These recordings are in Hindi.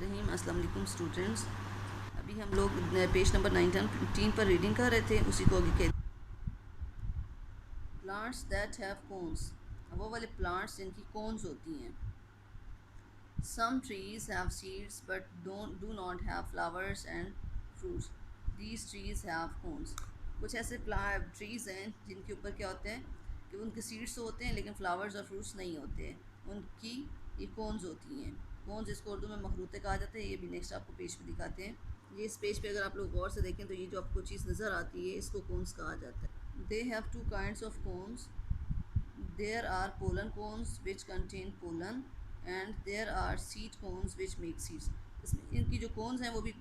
बिस्मिल्लाहिर्रहमानिर्रहीम। अस्सलाम वालेकुम स्टूडेंट्स। अभी हम लोग पेज नंबर 19 पर रीडिंग कर रहे थे, उसी को आगे कहते प्लांट्स दैट हैव कोन्स, वो वाले प्लांट्स जिनकी कोन्स होती हैं। Some trees have seeds but do not have flowers and fruits, these trees have cones. कुछ ऐसे ट्रीज़ हैं जिनके ऊपर क्या होते हैं कि उनके सीड्स तो होते हैं लेकिन फ्लावर्स और फ्रूट्स नहीं होते हैं, उनकी ये कोन्स होती हैं। कोन्स इसको उर्दू में मखरूते कहा जाता है। ये भी नेक्स्ट आपको पेज पे दिखाते हैं। ये इस पेज पे अगर आप लोग गौर से देखें तो ये जो आपको चीज़ नज़र आती है इसको कोन्स कहा जाता है। They have two kinds of cones, there are pollen cones which contain pollen and there are seed cones which make seeds. इसमें इनकी जो कोन्स हैं वो भी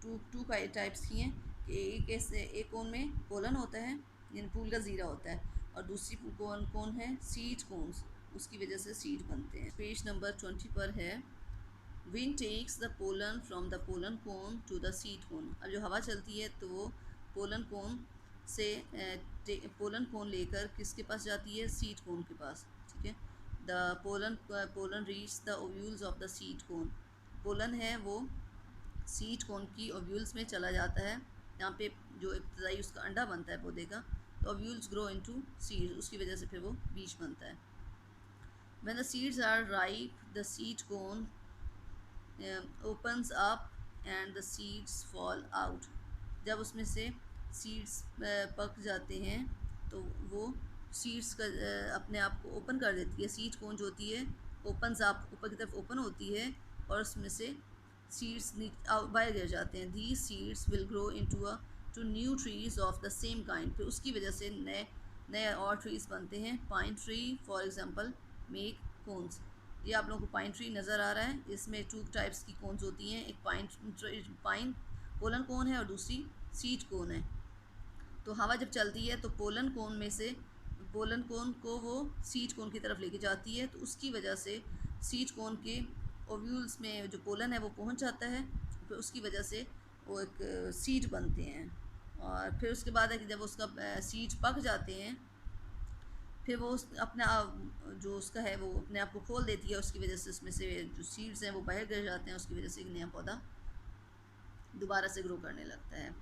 टू टाइप्स की हैं कि एक कोन में पोलन होता है यानी फूल का ज़ीरा होता है, और दूसरी कोन है सीड कोन्स, उसकी वजह से सीड बनते हैं। पेज नंबर 20 पर है wind takes the pollen from the pollen cone to the seed cone. अब जो हवा चलती है तो वो पोलन कोन से पोलन कोन लेकर किसके पास जाती है, सीड कोन के पास। ठीक है, the pollen reach the ovules of the seed cone. Pollen है वो सीड कोन की ओव्यूल्स में चला जाता है, यहाँ पे जो इब्तदाई उसका अंडा बनता है पौधे का, तो ओव्यूल्स ग्रो इनटू सीड्स, उसकी वजह से फिर वो बीज बनता है। When the seeds are ripe, the seed cone opens up and the seeds fall out. जब उसमें से सीड्स पक जाते हैं तो वो सीड्स का अपने आप को ओपन कर देती है। सीड कोन जो होती है ओपन्स अप, ऊपर की तरफ ओपन होती है और उसमें से सीड्स बाहर गिर जाते हैं। These seeds will grow to new trees of the same kind. फिर उसकी वजह से नए नए और ट्रीज़ बनते हैं। Pine tree for example make cones. ये आप लोगों को पाइन ट्री नज़र आ रहा है, इसमें टू टाइप्स की कोन्स होती हैं, एक पाइन पोलन कोन है और दूसरी सीड कोन है। तो हवा जब चलती है तो पोलन कोन में से पोलन कोन को वो सीड कोन की तरफ लेके जाती है, तो उसकी वजह से सीड कोन के ओव्यूल्स में जो पोलन है वो पहुंच जाता है, फिर उसकी वजह से वो एक सीड बनते हैं। और फिर उसके बाद है कि जब उसका सीड पक जाते हैं फिर वो अपने आप जो उसका है वो अपने आप को खोल देती है, उसकी वजह से उसमें से जो सीड्स हैं वो बाहर गिर जाते हैं, उसकी वजह से एक नया पौधा दोबारा से ग्रो करने लगता है।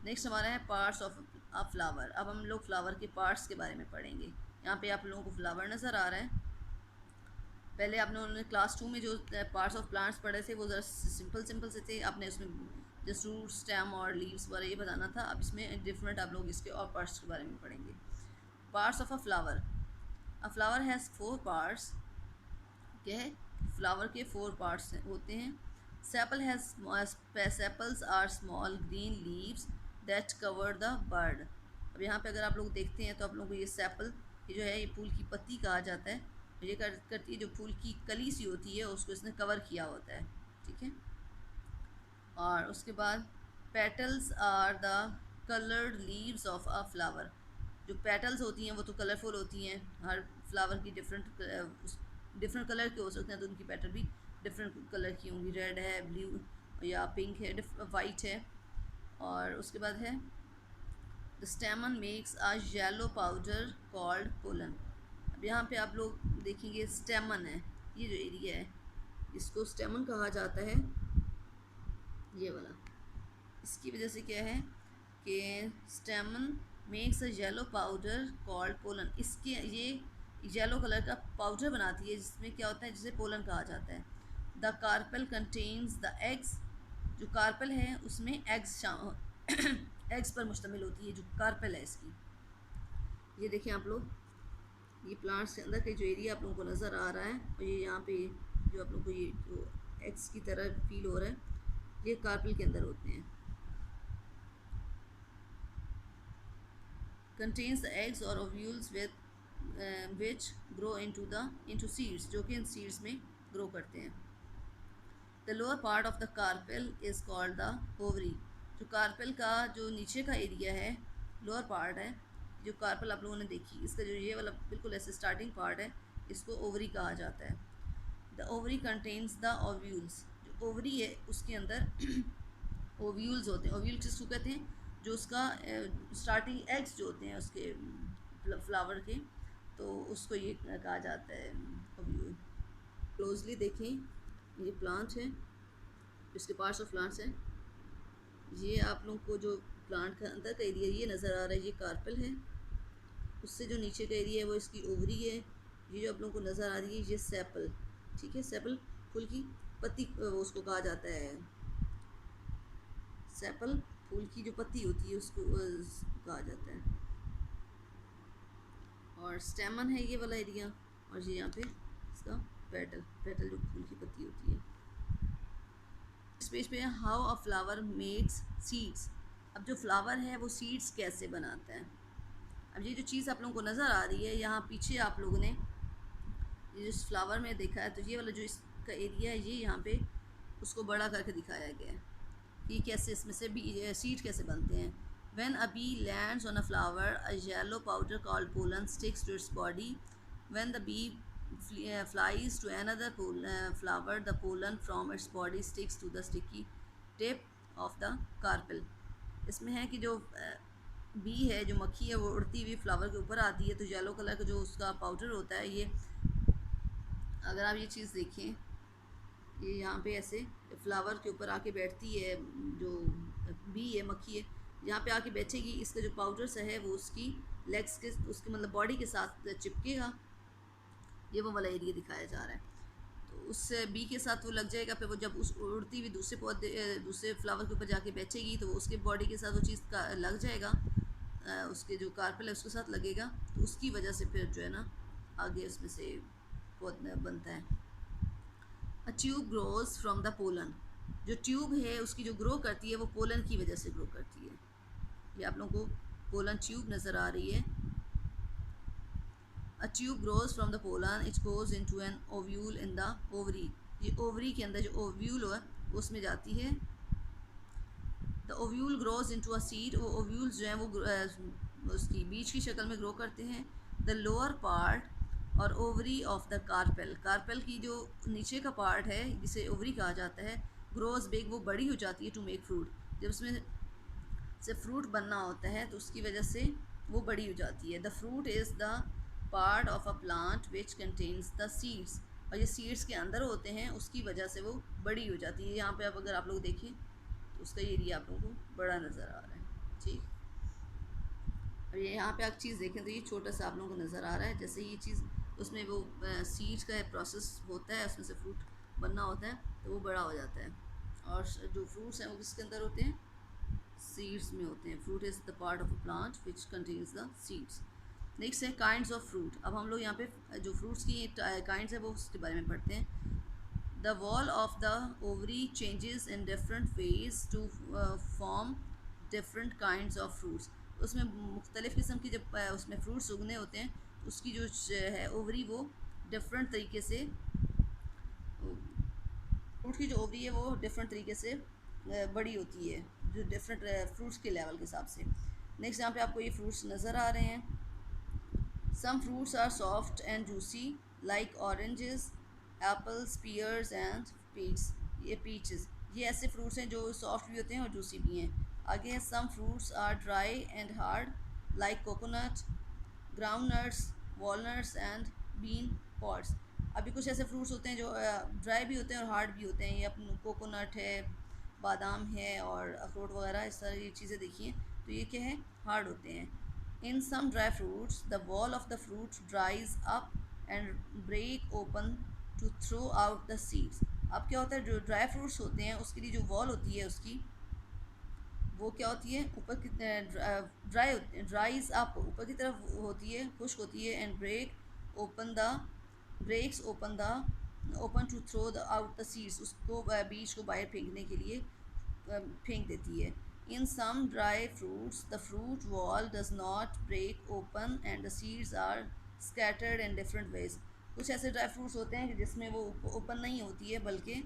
नेक्स्ट हमारा है पार्ट्स ऑफ अ फ्लावर। अब हम लोग फ्लावर के पार्ट्स के बारे में पढ़ेंगे। यहाँ पे आप लोगों को फ्लावर नज़र आ रहा है। पहले आप लोगों ने क्लास 2 में जो पार्ट्स ऑफ प्लांट्स पढ़े थे वो ज़रा सिंपल से थे, आपने उसमें जस्ट रूट स्टेम और लीव्स वगैरह ये बताना था। अब इसमें डिफरेंट आप लोग इसके और पार्ट्स के बारे में पढ़ेंगे। Parts of a flower has 4 parts. क्या है, फ्लावर के 4 पार्ट्स होते हैं। Sepals are small green leaves that cover the bud. अब यहाँ पे अगर आप लोग देखते हैं तो आप लोगों को ये सेपल, ये जो है ये फूल की पत्ती कहा जाता है, ये करती है जो फूल की कली सी होती है उसको इसने कवर किया होता है। ठीक है, और उसके बाद petals are the coloured leaves of a flower. जो पेटल्स होती हैं वो तो कलरफुल होती हैं, हर फ्लावर की डिफरेंट कलर के हो सकते हैं, तो उनकी पेटल भी डिफरेंट कलर की होंगी, रेड है, ब्लू या पिंक है, वाइट है। और उसके बाद है the स्टेमन makes a yellow powder called pollen. अब यहाँ पे आप लोग देखेंगे स्टेमन है, ये जो एरिया है इसको स्टेमन कहा जाता है, ये वाला। इसकी वजह से क्या है कि स्टेमन makes a yellow powder called pollen. इसके ये येलो कलर का पाउडर बनाती है जिसमें क्या होता है, जिसे पोलन कहा जाता है। The carpel contains the eggs. जो कार्पेल है उसमें एग्स पर मुश्तमिल होती है, जो कार्पेल है इसकी। ये देखें आप लोग, ये प्लांट्स के अंदर का जो एरिया आप लोगों को नज़र आ रहा है, और ये यहाँ पे जो आप लोगों को ये जो एग्स की तरह फील हो रहा है, ये कार्पेल के अंदर होते हैं। contains the eggs or ovules with which grow into seeds, जो कि इन seeds में grow करते हैं। The lower part of the carpel is called the ovary। जो कार्पेल का जो नीचे का एरिया है, लोअर पार्ट है, जो कार्पेल आप लोगों ने देखी, इसका जो ये वाला बिल्कुल ऐसे स्टार्टिंग पार्ट है इसको ओवरी कहा जाता है। The ovary contains the ovules. जो ओवरी है उसके अंदर ओव्यूल्स होते हैं। ओव्यूल किसको कहते हैं, जो उसका स्टार्टिंग एग्स जो होते हैं उसके फ्लावर के, तो उसको ये कहा जाता है ओव्यूल। क्लोजली देखें, ये प्लांट है, इसके पार्ट्स ऑफ प्लांट्स हैं। ये आप लोगों को जो प्लांट का अंदर का एरिया ये नज़र आ रहा है, ये कार्पेल है। उससे जो नीचे का एरिया है वो इसकी ओवरी है। ये जो आप लोगों को नज़र आ रही है ये सेपल, ठीक है, सेपल फूल की पत्ती उसको कहा जाता है। सेपल फूल की जो पत्ती होती है उसको कहा जाता है। और स्टेमन है ये वाला एरिया, और ये यहाँ पे इसका पेटल, पेटल जो फूल की पत्ती होती है। इस पेज पे how a flower makes seeds. अब जो फ्लावर है वो सीड्स कैसे बनाता है। अब ये जो चीज़ आप लोगों को नज़र आ रही है यहाँ पीछे आप लोगों ने ये जिस फ्लावर में देखा है, तो ये वाला जो इसका एरिया है ये यहाँ पे उसको बड़ा करके दिखाया गया है कि कैसे इसमें से बी सीड कैसे बनते हैं। When a bee lands on a flower, a yellow powder called pollen sticks to its body. When the bee flies to another flower, the pollen from its body sticks to the sticky tip of the carpel. इसमें है कि जो बी है, जो मक्खी है, वो उड़ती हुई फ्लावर के ऊपर आती है, तो येलो कलर का जो उसका पाउडर होता है, ये अगर आप ये चीज़ देखें, ये यहाँ पे ऐसे फ्लावर के ऊपर आके बैठती है, जो बी है, मक्खी है, यहाँ पे आके बैठेगी, इसका जो पाउडर सा है वो उसकी लेग्स के, उसके मतलब बॉडी के साथ चिपकेगा। ये वो वाला एरिया दिखाया जा रहा है। तो उस बी के साथ वो लग जाएगा, फिर वो जब उस उड़ती हुई दूसरे पौधे दूसरे फ्लावर के ऊपर जाके बैठेगी तो वो उसके बॉडी के साथ वो चीज़ का लग जाएगा, उसके जो कार्पेल है उसके साथ लगेगा, तो उसकी वजह से फिर जो है ना आगे उसमें से पौधा बनता है। A tube grows from the pollen. जो ट्यूब है उसकी जो ग्रो करती है वो पोलन की वजह से ग्रो करती है। ये आप लोगों को पोलन ट्यूब नज़र आ रही है। A tube grows from the pollen, it goes into an ovule in the ovary. ये ओवरी के अंदर जो ओव्यूल है उसमें जाती है। The ovule grows into a seed. वो ओव्यूल्स जो हैं वो उसकी बीज की शक्ल में ग्रो करते हैं। द लोअर पार्ट और ovary of the carpel, carpel की जो नीचे का पार्ट है जिसे ओवरी कहा जाता है, ग्रोज बिग, वो बड़ी हो जाती है टू मेक फ्रूट। जब उसमें से फ्रूट बनना होता है तो उसकी वजह से वो बड़ी हो जाती है। The fruit is the part of a plant which contains the seeds. और ये सीड्स के अंदर होते हैं, उसकी वजह से वो बड़ी हो जाती है। यहाँ पे अब अगर आप लोग देखें तो उसका एरिया आप लोगों को बड़ा नज़र आ रहा है, ठीक। और ये यहाँ पे आप चीज़ देखें तो ये छोटा सा आप लोगों को नज़र आ रहा है। जैसे ये चीज़ उसमें वो सीड्स का प्रोसेस होता है, उसमें से फ्रूट बनना होता है तो वो बड़ा हो जाता है। और जो फ्रूट्स हैं वो किसके अंदर होते हैं, सीड्स में होते हैं। Fruit is the part of a plant which contains the seeds. Next है काइंड्स ऑफ फ्रूट। अब हम लोग यहाँ पे जो फ्रूट्स की काइंड्स है वो उसके बारे में पढ़ते हैं। The wall of the ovary changes in different ways to form different kinds of fruits. उसमें मुख्तलिफ़ किस्म की जब उसमें फ्रूट्स उगने होते हैं तो उसकी जो है ओवरी वो डिफरेंट तरीके से, फ्रूट की जो ओवरी है वो डिफरेंट तरीके से बड़ी होती है, जो डिफरेंट फ्रूट्स के लेवल के हिसाब से। नेक्स्ट यहाँ पे आपको ये फ्रूट्स नज़र आ रहे हैं। Some fruits are soft and juicy like oranges, apples, pears and peach. ये पीचेस, ये ऐसे फ्रूट्स हैं जो सॉफ्ट भी होते हैं और जूसी भी हैं। आगे है some fruits are dry and hard like coconut, groundnuts, walnuts and bean pods. अभी कुछ ऐसे फ्रूट्स होते हैं जो ड्राई भी होते हैं और हार्ड भी होते हैं। ये अपने कोकोनट है, बादाम है और अखरोट वगैरह, इस तरह की चीज़ें देखिए तो ये क्या है, हार्ड होते हैं। In some dry fruits the wall of the fruit dries up and break open to throw out the seeds. अब क्या होता है, जो ड्राई फ्रूट्स होते हैं उसके लिए जो वॉल होती है उसकी वो क्या होती है, ऊपर की ड्राइज अप, ऊपर की तरफ होती है, खुश्क होती है। And breaks open to throw the out the seeds, उसको बीज को बाहर फेंकने के लिए फेंक देती है। In some dry fruits the fruit wall does not break open and the seeds are scattered in different ways. कुछ ऐसे ड्राई फ्रूट्स होते हैं कि जिसमें वो ओपन नहीं होती है बल्कि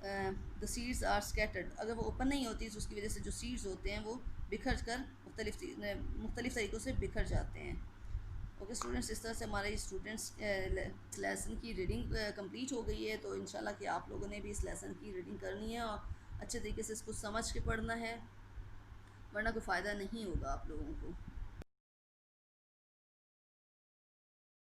द सीड्स आर स्कैटर्ड। अगर वो ओपन नहीं होती तो उसकी वजह से जो सीड्स होते हैं वो बिखर कर मुख्तलिफ़ तरीक़ों से बिखर जाते हैं। ओके स्टूडेंट्स, इस तरह से हमारे स्टूडेंट्स लेसन की रीडिंग कंप्लीट हो गई है। तो इंशाल्लाह कि आप लोगों ने भी इस लेसन की रीडिंग करनी है और अच्छे तरीके से इसको समझ के पढ़ना है, वरना कोई फ़ायदा नहीं होगा आप लोगों को।